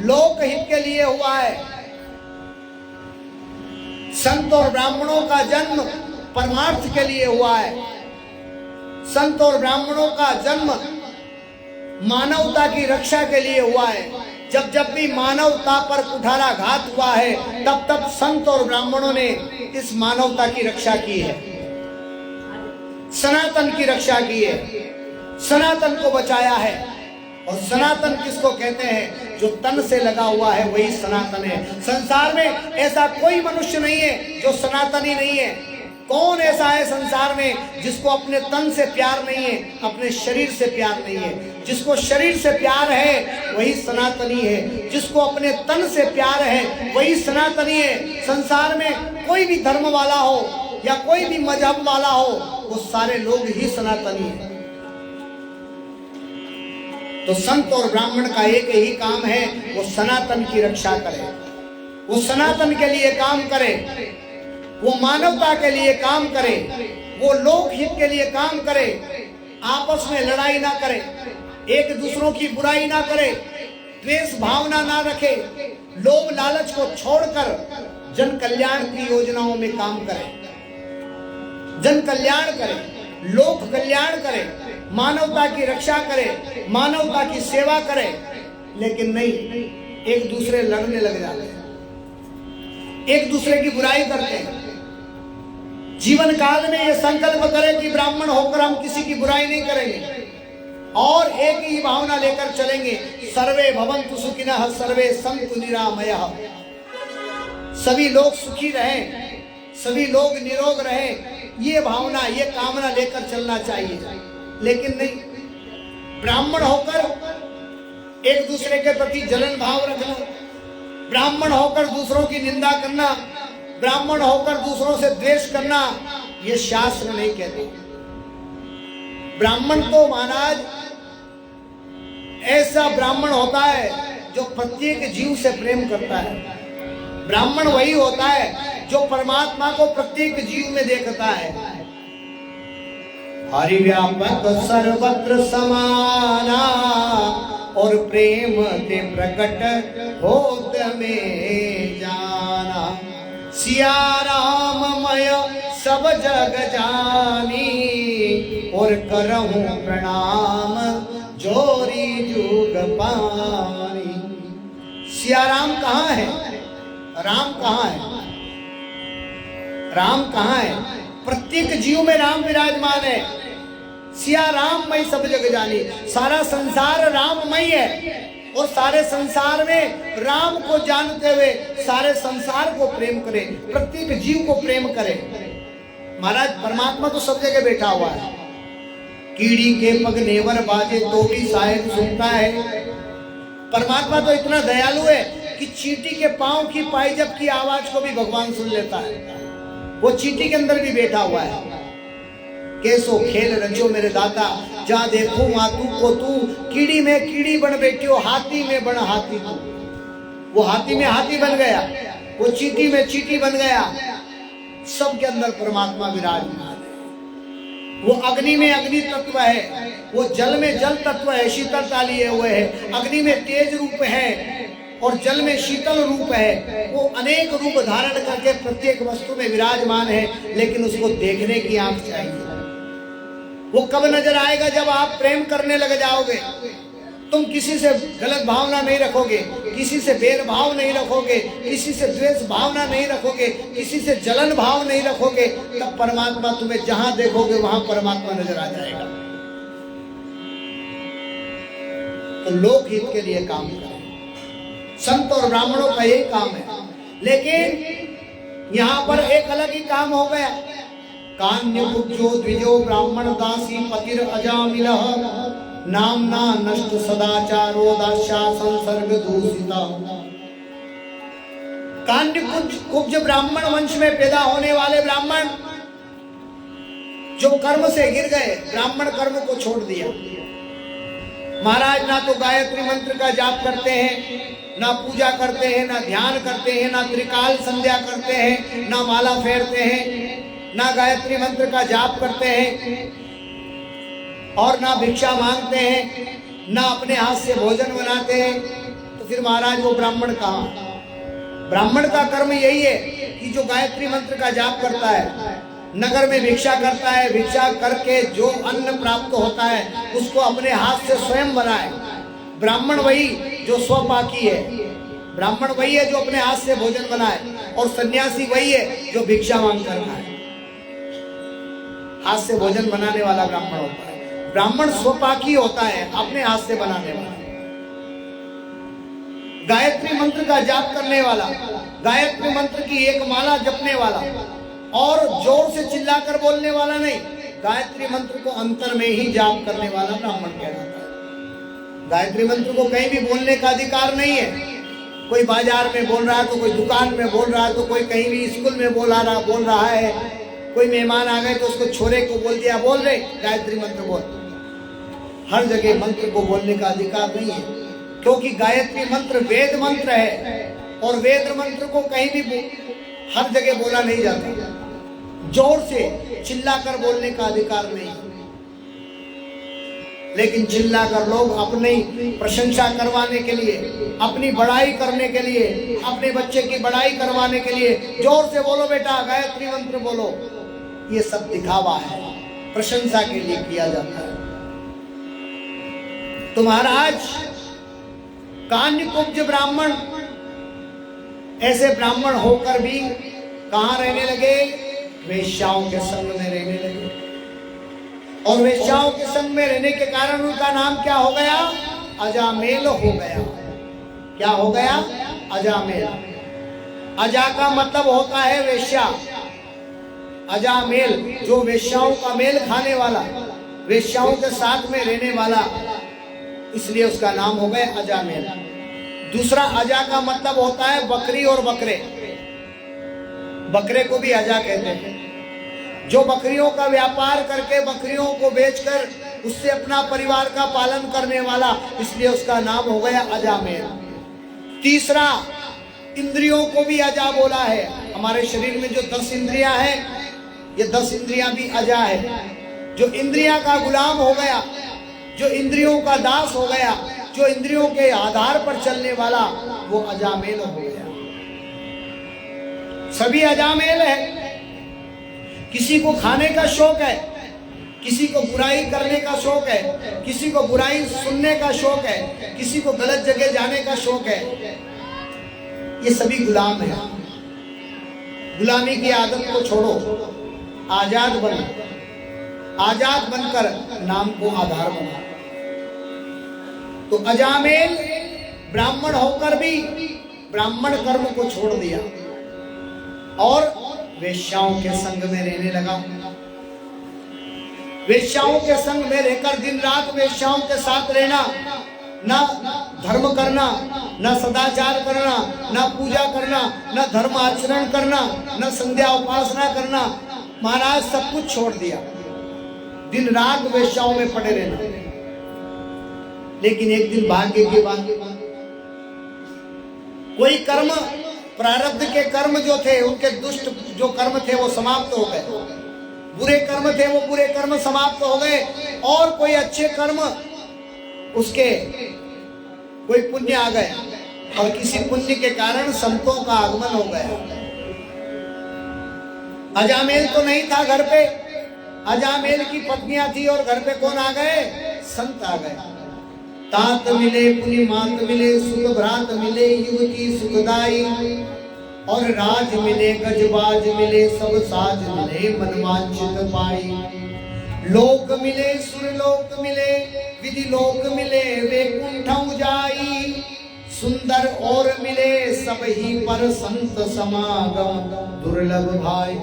लोक हित के लिए हुआ है। संत और ब्राह्मणों का जन्म परमार्थ के लिए हुआ है। संत और ब्राह्मणों का जन्म मानवता की रक्षा के लिए हुआ है। जब जब भी मानवता पर कुठाराघात हुआ है तब तब संत और ब्राह्मणों ने इस मानवता की रक्षा की है, सनातन की रक्षा की है, सनातन को बचाया है। और सनातन किसको कहते हैं? जो तन से लगा हुआ है वही सनातन है। संसार में ऐसा कोई मनुष्य नहीं है जो सनातनी नहीं है। कौन ऐसा है संसार में जिसको अपने तन से प्यार नहीं है, अपने शरीर से प्यार नहीं है? जिसको शरीर से प्यार है वही सनातनी है, जिसको अपने तन से प्यार है वही सनातनी है। संसार में कोई भी धर्म वाला हो या कोई भी मजहब वाला हो, वो सारे लोग ही सनातनी है। तो संत और ब्राह्मण का एक ही काम है, वो सनातन की रक्षा करे, वो सनातन के लिए काम करे, वो मानवता के लिए काम करे, वो लोक हित के लिए काम करे, आपस में लड़ाई ना करे, एक दूसरों की बुराई ना करे, द्वेष भावना ना रखे, लोभ लालच को छोड़कर जन कल्याण की योजनाओं में काम करे, जन कल्याण करे, लोक कल्याण करे, मानवता की रक्षा करे, मानवता की सेवा करे। लेकिन नहीं, एक दूसरे लड़ने लग जाते हैं, एक दूसरे की बुराई करते हैं। जीवन काल में ये संकल्प करें कि ब्राह्मण होकर हम किसी की बुराई नहीं करेंगे और एक ही भावना लेकर चलेंगे। सर्वे भवन्तु सुखिनः, सर्वे सन्तु निरामयः। सभी लोग सुखी रहें, सभी लोग निरोग रहें, ये भावना, ये कामना लेकर चलना चाहिए। लेकिन नहीं, ब्राह्मण होकर एक दूसरे के प्रति जलन भाव रखना, ब्राह्मण होकर दूसरों की निंदा करना, ब्राह्मण होकर दूसरों से द्वेष करना, ये शास्त्र नहीं कहते। ब्राह्मण तो महाराज ऐसा ब्राह्मण होता है जो प्रत्येक जीव से प्रेम करता है। ब्राह्मण वही होता है जो परमात्मा को प्रत्येक जीव में देखता है। हरि व्यापक सर्वत्र समाना और प्रेम ते प्रकट होत में जाना। सिया राम मय सब जग जानी और करहूं प्रणाम जोरी जुग पानी। सिया राम कहाँ है? राम कहाँ है? राम कहाँ है? प्रत्येक जीव में राम विराजमान है। सिया राम मई सब जग जानी, सारा संसार राममय है और सारे संसार में राम को जानते हुए सारे संसार को प्रेम करें, प्रत्येक जीव को प्रेम करें। महाराज परमात्मा तो सब जगह बैठा हुआ है। कीड़ी के पग नेवर बाजे तो भी शायद सुनता है। परमात्मा तो इतना दयालु है कि चींटी के पांव की पायजब की आवाज को भी भगवान सुन लेता है। वो चींटी के अंदर भी बैठा हुआ है। कैसो खेल रचो मेरे दाता, जहाँ देखो वहां तू को तू, कीड़ी में कीड़ी बन बैठियो, हाथी में बन हाथी तू। वो हाथी में हाथी बन गया, वो चींटी में चींटी बन गया। सबके अंदर परमात्मा विराजमान है। वो अग्नि में अग्नि तत्व है, वो जल में जल तत्व है, शीतलता लिए हुए है। अग्नि में तेज रूप है और जल में शीतल रूप है। वो अनेक रूप धारण करके प्रत्येक वस्तु में विराजमान है, लेकिन उसको देखने की आंख चाहिए। वो कब नजर आएगा? जब आप प्रेम करने लग जाओगे। तुम किसी से गलत भावना नहीं रखोगे, किसी से भेदभाव नहीं रखोगे, किसी से द्वेष भावना नहीं रखोगे, किसी से जलन भाव नहीं रखोगे, तब परमात्मा तुम्हें जहां देखोगे वहां परमात्मा नजर आ जाएगा। तो लोकहित के लिए काम करें। संत और ब्राह्मणों का यही काम है। लेकिन यहाँ पर एक अलग ही काम हो गया। कान्य पुत्रो द्विजो ब्राह्मण दासी पतिर अजामिलः नामना नष्ट सदाचारो दास्या संसर्ग दूषिता। कान्य कुब्ज ब्राह्मण वंश में पैदा होने वाले ब्राह्मण जो कर्म से गिर गए, ब्राह्मण कर्म को छोड़ दिया। महाराज ना तो गायत्री मंत्र का जाप करते हैं, ना पूजा करते हैं, ना ध्यान करते हैं, ना त्रिकाल संध्या करते हैं, ना माला फेरते हैं, ना गायत्री मंत्र का जाप करते हैं और ना भिक्षा मांगते हैं, ना अपने हाथ से भोजन बनाते हैं। तो फिर महाराज वो ब्राह्मण कहाँ? ब्राह्मण का कर्म यही है कि जो गायत्री मंत्र का जाप करता है, नगर में भिक्षा करता है, भिक्षा करके जो अन्न प्राप्त होता है उसको अपने हाथ से स्वयं बनाए। ब्राह्मण वही जो स्वपाकी है, ब्राह्मण वही है जो अपने हाथ से भोजन बनाए, और सन्यासी वही है जो भिक्षा मांग कर खाए। हाथ से भोजन बनाने वाला ब्राह्मण होता है। ब्राह्मण स्वपाकी होता है, अपने हाथ से बनाने वाला। गायत्री मंत्र का जाप करने वाला, गायत्री मंत्र की एक माला जपने वाला और जोर से चिल्लाकर बोलने वाला नहीं, गायत्री मंत्र को अंतर में ही जाप करने वाला ब्राह्मण कहलाता है। गायत्री मंत्र को कहीं भी बोलने का अधिकार नहीं है। कोई बाजार में बोल रहा है तो कोई दुकान में बोल रहा है तो कोई कहीं भी स्कूल में बोल रहा है, कोई मेहमान आ गए तो उसको छोरे को बोल दिया, बोल रहे गायत्री मंत्र बोल। हर जगह मंत्र को बोलने का अधिकार नहीं है, क्योंकि गायत्री मंत्र वेद मंत्र है और वेद मंत्र को कहीं भी हर जगह बोला नहीं जाता। जोर से चिल्लाकर बोलने का अधिकार नहीं, लेकिन चिल्लाकर लोग अपनी प्रशंसा करवाने के लिए, अपनी बड़ाई करने के लिए, अपने बच्चे की बड़ाई करवाने के लिए जोर से बोलो बेटा गायत्री मंत्र बोलो, ये सब दिखावा है, प्रशंसा के लिए किया जाता है। तो महाराज कान्यकुब्ज ब्राह्मण ऐसे ब्राह्मण होकर भी कहां रहने लगे? वेश्याओं के संग में रहने लगे। और वेश्याओं के संग में रहने के कारण उनका नाम क्या हो गया? अजामेल हो गया। क्या हो गया? अजामेल। अजा का मतलब होता है वेश्या। अजामेल जो वेश्याओं का मेल खाने वाला, वेश्याओं के साथ में रहने वाला, इसलिए उसका नाम हो गया अजामेल। दूसरा अजा का मतलब होता है बकरी और बकरे। बकरे को भी अजा कहते हैं। जो बकरियों का व्यापार करके बकरियों को बेचकर उससे अपना परिवार का पालन करने वाला, इसलिए उसका नाम हो गया अजामेल। तीसरा इंद्रियों को भी अजा बोला है। हमारे शरीर में जो 10 इंद्रियां हैं, ये 10 इंद्रियां भी अजा है। जो इंद्रियां का गुलाम हो गया, जो इंद्रियों का दास हो गया, जो इंद्रियों के आधार पर चलने वाला, वो अजामेल हो गया। सभी अजामेल है। किसी को खाने का शौक है, किसी को बुराई करने का शौक है, किसी को बुराई सुनने का शौक है, किसी को गलत जगह जाने का शौक है। ये सभी गुलाम है। गुलामी की आदत को छोड़ो, आजाद बनो। आजाद बनकर नाम को आधार बना। तो अजामेल ब्राह्मण होकर भी ब्राह्मण कर्म को छोड़ दिया और वेश्याओं के संग में रहने लगा। वेश्याओं के संग में रहकर दिन रात वेश्याओं के साथ रहना, ना धर्म करना, ना सदाचार करना, ना पूजा करना, ना धर्म आचरण करना, ना संध्या उपासना करना, महाराज सब कुछ छोड़ दिया। दिन रात वेश्याओं में पड़े रहना। लेकिन एक दिन भाग्य की बात, कोई कर्म, प्रारब्ध के कर्म जो थे, उनके दुष्ट जो कर्म थे वो समाप्त हो गए। बुरे कर्म थे वो बुरे कर्म समाप्त हो गए और कोई अच्छे कर्म, उसके कोई पुण्य आ गए और किसी पुण्य के कारण संतों का आगमन हो गया। अजामेल तो नहीं था घर पे, अजामेल की पत्नियां थी और घर पे कौन आ गए? संत आ गए। तात मिले पुनि मात मिले, सुख भ्रात मिले युवती सुखदाई, और राज मिले गजबाज मिले, सब साज मिले मनवांछित पाई। लोक मिले सुर लोक मिले, विधि लोक मिले वैकुंठ जाई, सुंदर और मिले सब ही पर संत समागम दुर्लभ भाई।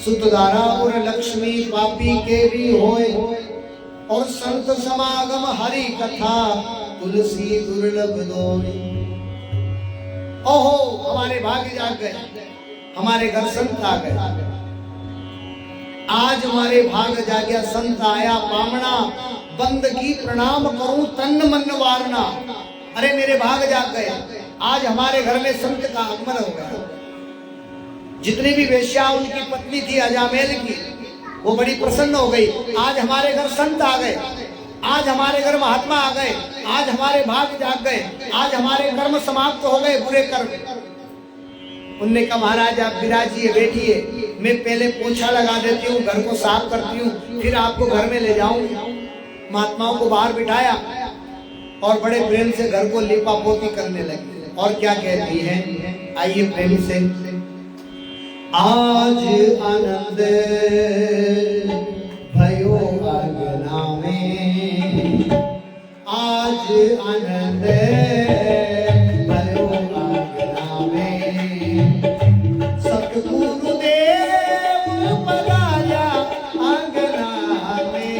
सुतधारा और लक्ष्मी पापी के भी होए, और संत समागम हरि कथा तुलसी दुर्लभ दोई। ओहो हमारे भाग्य जाग गए, हमारे घर संत आ गए। आज हमारे भाग जागया, संत आया पामना, बंदगी प्रणाम करूं तन मन वारना। अरे मेरे भाग जाग गए, आज हमारे घर में संत का आगमन हो गया। जितनी भी वेश्या उनकी पत्नी थी अजामेल की, वो बड़ी प्रसन्न हो गई। आज हमारे घर संत आ गए, आज हमारे घर महात्मा आ गए, आज हमारे भाग जाग गए, आज हमारे कर्म समाप्त हो गए, बुरे कर्म। उनने कहा महाराज आप विराजिए, बैठिए, मैं पहले पोछा लगा देती हूँ, घर को साफ करती हूँ, फिर आपको घर में ले जाऊं। महात्माओं को बाहर बिठाया और बड़े प्रेम से घर को लिपा पोती करने लगी। और क्या कहती है, आइए प्रेम से। आज आनंद भयो आगे आनंद भयो आंगना में, सतगुरुदेव पधारा आंगना में,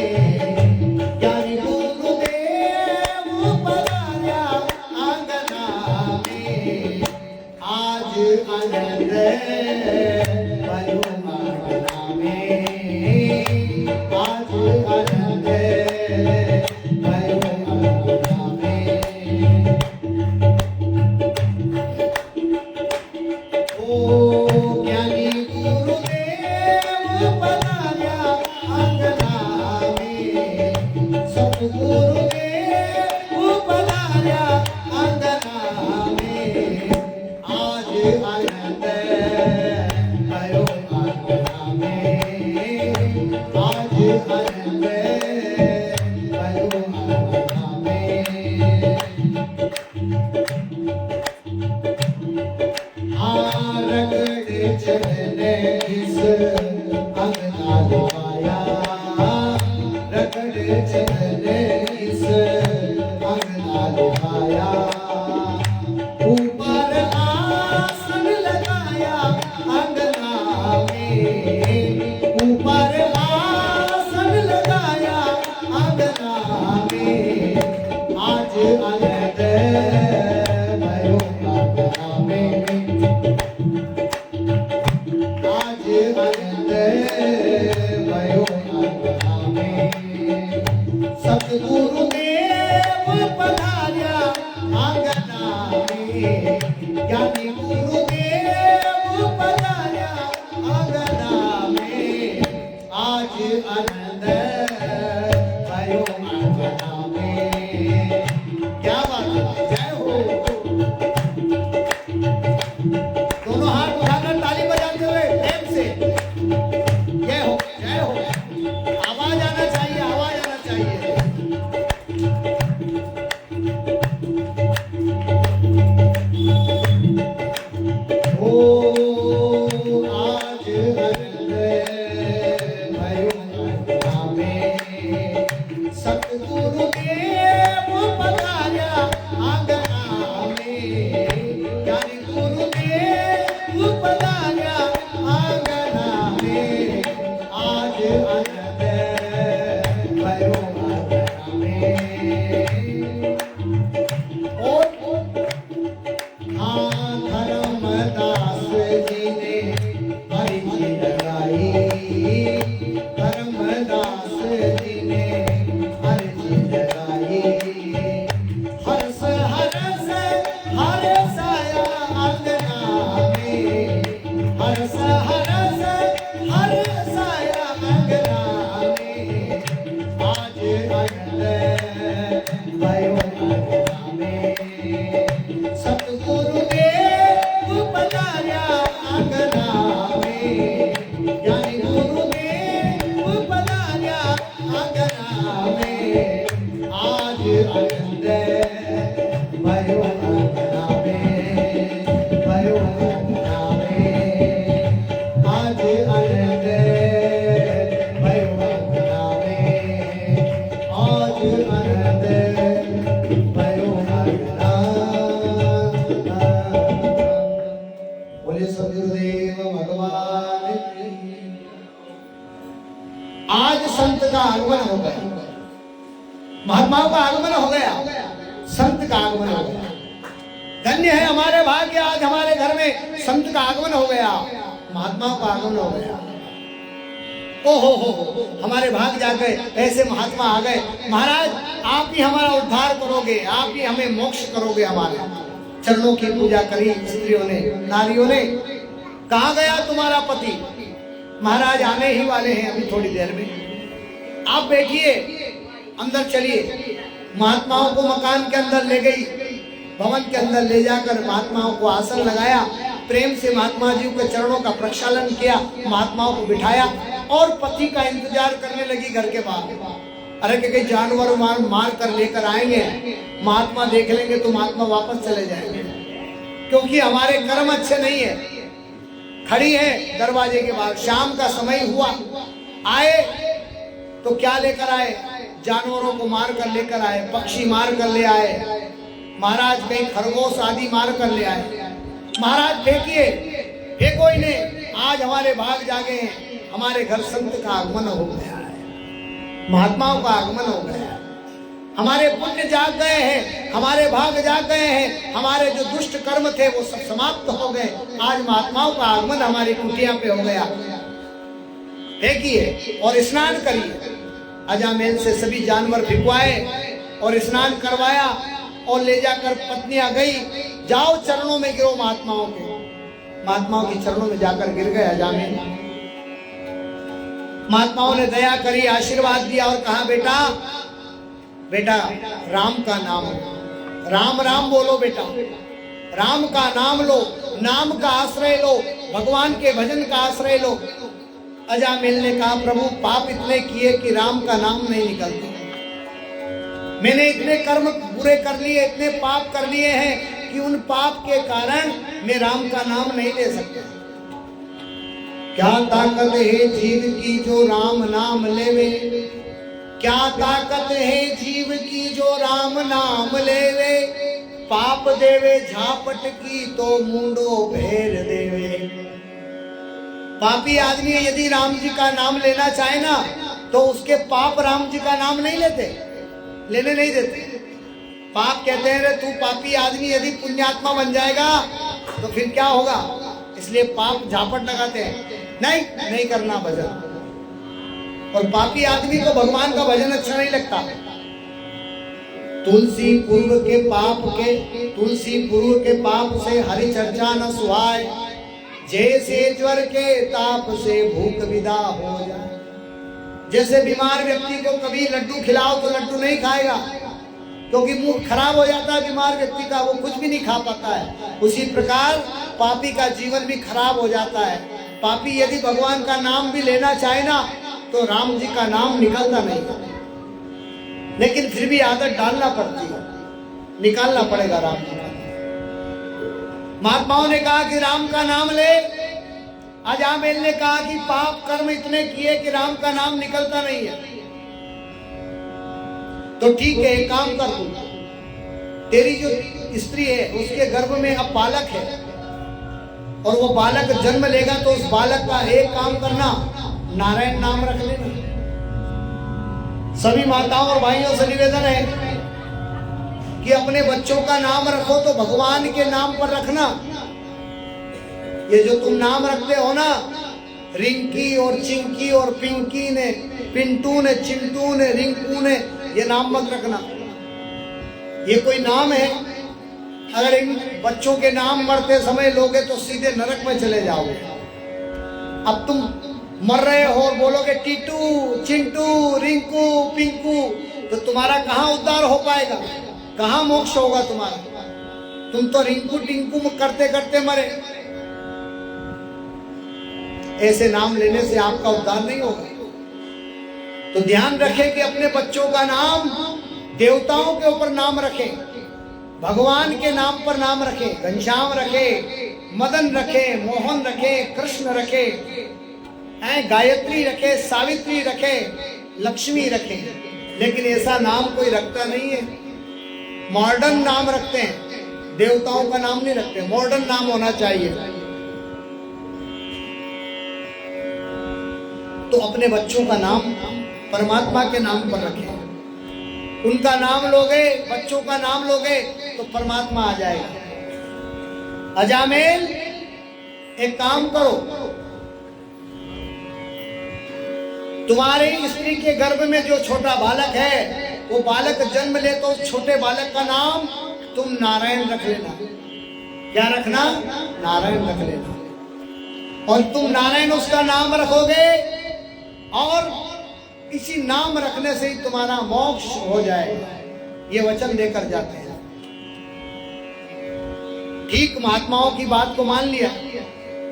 ज्ञानी गुरुदेव पधारा आंगना में, आज आनंद भयो आंगना में, आज आनंद भयो आंगना में। ओ ज्ञानी गुरुदेव पधारा आंगना में, सतगुरुदेव पधारा आंगना में, आज आनंद भयो आंगना में, आज आनंद भयो आंगना में। रगड़ चढ़ने इस अंगना दिखाया, रगड़ चढ़ने इस अंगना दिखाया, ऊपर आसन लगाया अंगना में, ऊपर आसन लगाया अंगना में, आज आनंद भयो अंगना में, आज आनंद भयो अंगना में, सतगुरुदेव पधारा आंगना में, ज्ञानी गुरुदेव पधारा आंगना में, आज आनंद भयो आंगना में। क्या बात है, जय हो। दोनों हाथ उठाकर ताली बजाते हुए प्रेम से जय हो, जय हो। आवाज आना चाहिए, आवाज आना चाहिए। ओ आज आनंद भयो आंगना में, सतगुरुदेव पधारा आंगना में, ज्ञानी गुरुदेव पधारा आंगना में, आज आनंद भयो आंगना में। हाँ धर्मदास जी ने हरि लगाई, धर्मदास जी ने हरि लगाई, हर्ष हरस हरसाया अंगना में, हर्ष हरस हरसाया अंगना में, आज आनंद भयो अंगना में, सतगुरुदेव पधारा आंगना में, ज्ञानी गुरुदेव पधारा आंगना में, आज आनंद भयो आंगना में, भयो आंगना में, आज आनंद भयो आंगना में, आज आनंद भयो आंगना। बोले सदगुरुदेव भगवान की। आज संत का आगमन हो गया, महात्माओं का आगमन हो गया, संत का आगमन हो गया। धन्य है हमारे भाग्य, आज हमारे घर में संत का आगमन हो गया, महात्माओं का आगमन हो गया। ओ हो, हमारे भाग जाग गए, ऐसे महात्मा आ गए। महाराज आप ही हमारा उद्धार करोगे, आप ही हमें मोक्ष करोगे। हमारे चरणों की पूजा करी स्त्रियों ने, नारियों ने। कहाँ गया तुम्हारा पति? महाराज आने ही वाले हैं अभी थोड़ी देर में, आप बैठिए, अंदर चलिए। महात्माओं को मकान के अंदर ले गई, भवन के अंदर ले जाकर महात्माओं को आसन लगाया, प्रेम से महात्मा जी के चरणों का प्रक्षालन किया, महात्माओं को बिठाया और पति का इंतजार करने लगी घर के बाहर। अरे कि कहीं जानवर मार कर लेकर आएंगे, महात्मा देख लेंगे तो महात्मा वापस चले जाएंगे, क्योंकि हमारे कर्म अच्छे नहीं है। खड़ी है दरवाजे के बाहर, शाम का समय हुआ, आए तो क्या लेकर आए? जानवरों को मार कर लेकर आए, पक्षी मार कर ले आए महाराज, कहीं खरगोश आदि मार कर ले आए। महाराज फेंकिए, फेंको इन्हें, आज हमारे भाग जागे हैं, हमारे घर संत का आगमन हो गया है, महात्माओं का आगमन हो गया है, हमारे पुण्य जाग गए हैं, हमारे भाग जाग गए हैं, हमारे जो दुष्ट कर्म थे वो सब समाप्त हो गए, आज महात्माओं का आगमन हमारी कुटिया पे हो गया। फेंकिए और स्नान करिए। अजामेल से सभी जानवर फिकवाए और स्नान करवाया और ले जाकर पत्नियां गई, जाओ चरणों में गिरो महात्माओं के। महात्माओं के चरणों में जाकर गिर गए अजामेल। महात्माओं ने दया करी, आशीर्वाद दिया और कहा बेटा बेटा राम का नाम, राम राम बोलो बेटा, राम का नाम लो, नाम का आश्रय लो, भगवान के भजन का आश्रय लो। अजामेल ने कहा प्रभु पाप इतने किए कि राम का नाम नहीं निकलता, मैंने इतने कर्म बुरे कर लिए, इतने पाप कर लिए हैं कि उन पाप के कारण मैं राम का नाम नहीं ले सकता। क्या ताकत है जीव की जो राम नाम लेवे, क्या ताकत है जीव की जो राम नाम लेवे, पाप देवे झापट की तो मुंडो फेर देवे। पापी आदमी यदि राम जी का नाम लेना चाहे ना तो उसके पाप राम जी का नाम नहीं लेते, लेने नहीं देते। पाप कहते हैं रे तू पापी आदमी यदि पुण्यात्मा बन जाएगा तो फिर क्या होगा, इसलिए पाप झापट लगाते हैं, नहीं करना भजन। और पापी आदमी को भगवान का भजन अच्छा नहीं लगता। तुलसी पूर्व के पाप के, तुलसी पूर्व के पाप से हरि चर्चा न सुहाय, जैसे ज्वर के ताप से भूख विदा हो जाए। जैसे बीमार व्यक्ति को कभी लड्डू खिलाओ तो लड्डू नहीं खाएगा क्योंकि मुंह खराब हो जाता है बीमार व्यक्ति का, वो कुछ भी नहीं खा पाता है। उसी प्रकार पापी का जीवन भी खराब हो जाता है। पापी यदि भगवान का नाम भी लेना चाहे ना तो राम जी का नाम निकलता नहीं, लेकिन फिर भी आदत डालना पड़ती है, निकालना पड़ेगा राम जी का। महात्माओं ने कहा कि राम का नाम ले। अजामेल ने कहा कि पाप कर्म इतने किए कि राम का नाम निकलता नहीं है। तो ठीक है, एक काम कर, तू तेरी जो स्त्री है उसके गर्भ में अब बालक है और वो बालक जन्म लेगा तो उस बालक का एक काम करना, नारायण नाम रख लेना। सभी माताओं और भाइयों से निवेदन है कि अपने बच्चों का नाम रखो तो भगवान के नाम पर रखना। ये जो तुम नाम रखते हो ना, रिंकी और चिंकी और पिंकी ने, पिंटू ने, चिंटू ने, रिंकू ने, ये नाम मत रखना। ये कोई नाम है? अगर इन बच्चों के नाम मरते समय लोगे तो सीधे नरक में चले जाओगे। अब तुम मर रहे हो और बोलोगे टीटू, चिंटू, रिंकू, पिंकू, तो तुम्हारा कहाँ उद्धार हो पाएगा, कहाँ मोक्ष होगा तुम्हारा? तुम तो रिंकू टिंकू करते करते मरे। ऐसे नाम लेने से आपका उद्धार नहीं होगा। तो ध्यान रखें कि अपने बच्चों का नाम देवताओं के ऊपर नाम रखें, भगवान के नाम पर नाम रखें। घनश्याम रखे, मदन रखे, मोहन रखे, कृष्ण रखे, गायत्री रखे, सावित्री रखे, लक्ष्मी रखे। लेकिन ऐसा नाम कोई रखता नहीं है। मॉडर्न नाम रखते हैं, देवताओं का नाम नहीं रखते। मॉडर्न नाम होना चाहिए। तो अपने बच्चों का नाम परमात्मा के नाम पर रखें। उनका नाम लोगे, बच्चों का नाम लोगे तो परमात्मा आ जाएगा। अजामेल एक काम करो, तुम्हारी स्त्री के गर्भ में जो छोटा बालक है वो बालक जन्म ले तो उस छोटे बालक का नाम तुम नारायण रख लेना। क्या रखना? नारायण रख लेना। और तुम नारायण उसका नाम रखोगे और इसी नाम रखने से ही तुम्हारा मोक्ष हो जाएगा। ये वचन देकर जाते हैं। ठीक महात्माओं की बात को मान लिया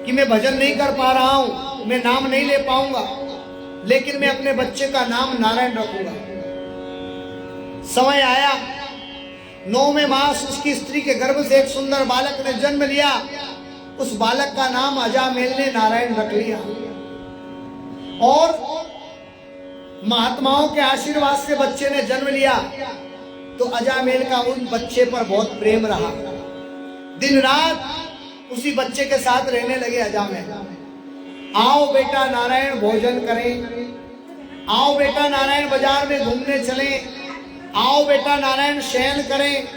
कि मैं भजन नहीं कर पा रहा हूं, मैं नाम नहीं ले पाऊंगा, लेकिन मैं अपने बच्चे का नाम नारायण रखूंगा। समय आया, 9वें मास उसकी स्त्री के गर्भ से एक सुंदर बालक ने जन्म लिया। उस बालक का नाम अजामेल ने नारायण रख लिया। और महात्माओं के आशीर्वाद से बच्चे ने जन्म लिया, तो अजामेल का उन बच्चे पर बहुत प्रेम रहा। दिन रात उसी बच्चे के साथ रहने लगे अजामेल। आओ बेटा नारायण भोजन करें, आओ बेटा नारायण बाजार में घूमने चलें, आओ बेटा नारायण शयन करें,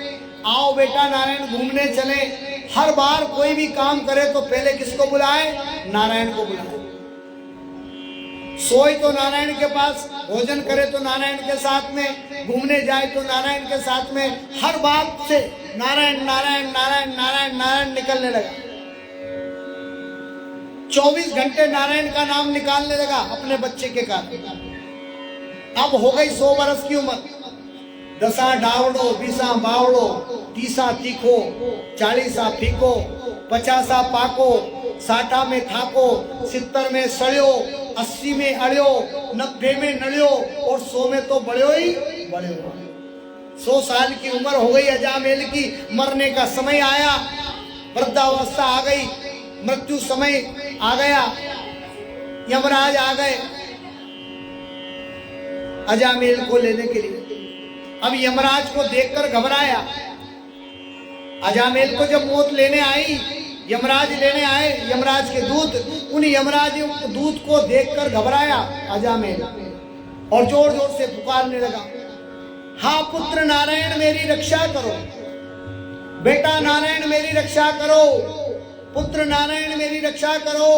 आओ बेटा नारायण घूमने चलें। हर बार कोई भी काम करे तो पहले किसको बुलाए? नारायण को बुलाए। सोए तो नारायण के पास, भोजन करे तो नारायण के साथ में, घूमने जाए तो नारायण के साथ में। हर बात से नारायण नारायण नारायण नारायण नारायण निकलने लगा। 24 घंटे नारायण का नाम निकालने लगा अपने बच्चे के कारण। अब हो गई 100 वर्ष की उम्र। 10 डावड़ो, 20 बावड़ो, 30 तीखो, 40 फीको, 50 पाको, 60 में थाको, 70 में सड़ियो, 80 में अड़ियो, 90 में नड़ियो और 100 में तो बड़े ही बड़े हो। 100 साल की उम्र हो गई अजामेल की। मरने का समय आया, वृद्धावस्था आ गई, मृत्यु समय आ गया, यमराज आ गए अजामेल को लेने के लिए। अब यमराज को देखकर घबराया। अजामेल को जब मौत लेने आई, यमराज लेने आए, यमराज के दूत, उन यमराज दूत को देखकर घबराया अजामेल और जोर जोर से पुकारने लगा, हाँ पुत्र नारायण मेरी रक्षा करो, बेटा नारायण मेरी रक्षा करो, पुत्र नारायण मेरी रक्षा करो।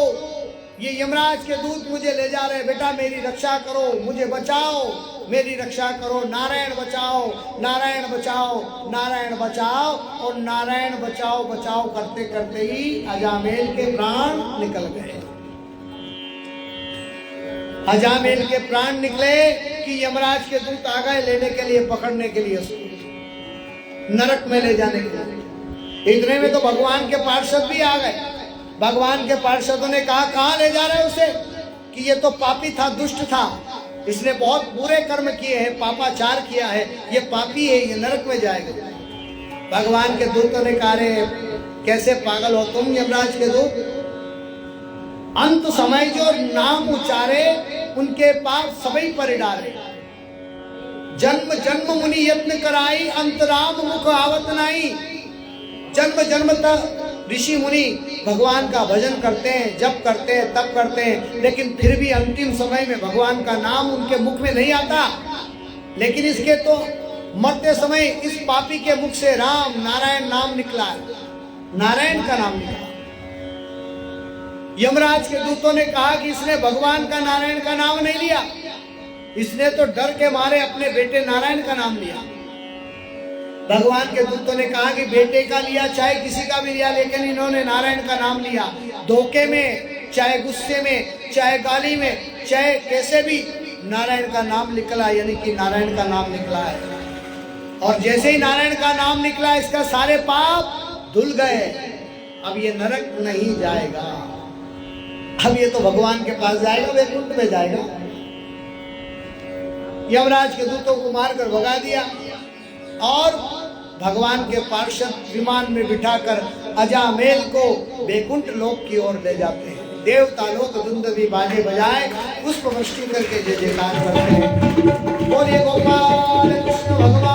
ये यमराज के दूत मुझे ले जा रहे, बेटा मेरी रक्षा करो, मुझे बचाओ, मेरी रक्षा करो, नारायण बचाओ, नारायण बचाओ, नारायण बचाओ। और नारायण बचाओ बचाओ करते करते ही अजामेल के प्राण निकल गए। अजामेल के प्राण निकले कि यमराज के दूत आ गए लेने के लिए, पकड़ने के लिए, नरक में ले जाने के लिए। इतने में तो भगवान के पार्षद भी आ गए। भगवान के पार्षदों ने कहा, कहाँ ले जा रहे उसे? कि ये तो पापी था, दुष्ट था, इसने बहुत बुरे कर्म किए हैं, पापाचार किया है, ये पापी है, ये नरक में जाएगा। भगवान के दूतों ने कहा, रे कैसे पागल हो तुम यमराज के दूत? अंत समय जो नाम उच्चारे उनके पाप सभी पर डाले। जन्म जन्म मुनि यत्न कराई, अंतराम मुख आवत नाई। जन्म जन्म तक ऋषि मुनि भगवान का भजन करते हैं, जप करते हैं, तप करते हैं, लेकिन फिर भी अंतिम समय में भगवान का नाम उनके मुख में नहीं आता। लेकिन इसके तो मरते समय इस पापी के मुख से राम नारायण नाम निकला है, नारायण का नाम निकला। यमराज के दूतों ने कहा कि इसने भगवान का नारायण का नाम नहीं लिया, इसने तो डर के मारे अपने बेटे नारायण का नाम लिया। भगवान के दूतों ने कहा कि बेटे का लिया चाहे किसी का भी लिया, लेकिन इन्होंने नारायण का नाम लिया। धोखे में, चाहे गुस्से में, चाहे गाली में, चाहे कैसे भी नारायण का नाम निकला, यानी कि नारायण का नाम निकला है। और जैसे ही नारायण का नाम निकला, इसका सारे पाप धुल गए। अब ये नरक नहीं जाएगा, अब ये तो भगवान के पास जाएगा, वैकुंठ में जाएगा। यमराज के दूतों को मारकर भगा दिया और भगवान के पार्षद विमान में बिठाकर अजामेल को वैकुंठ लोक की ओर ले जाते हैं। देवता लोग दुंदुभी बाजे बजाए, पुष्प वृष्टि करके जय जयकार करते हैं। बोलिए गोपाल कृष्ण भगवान।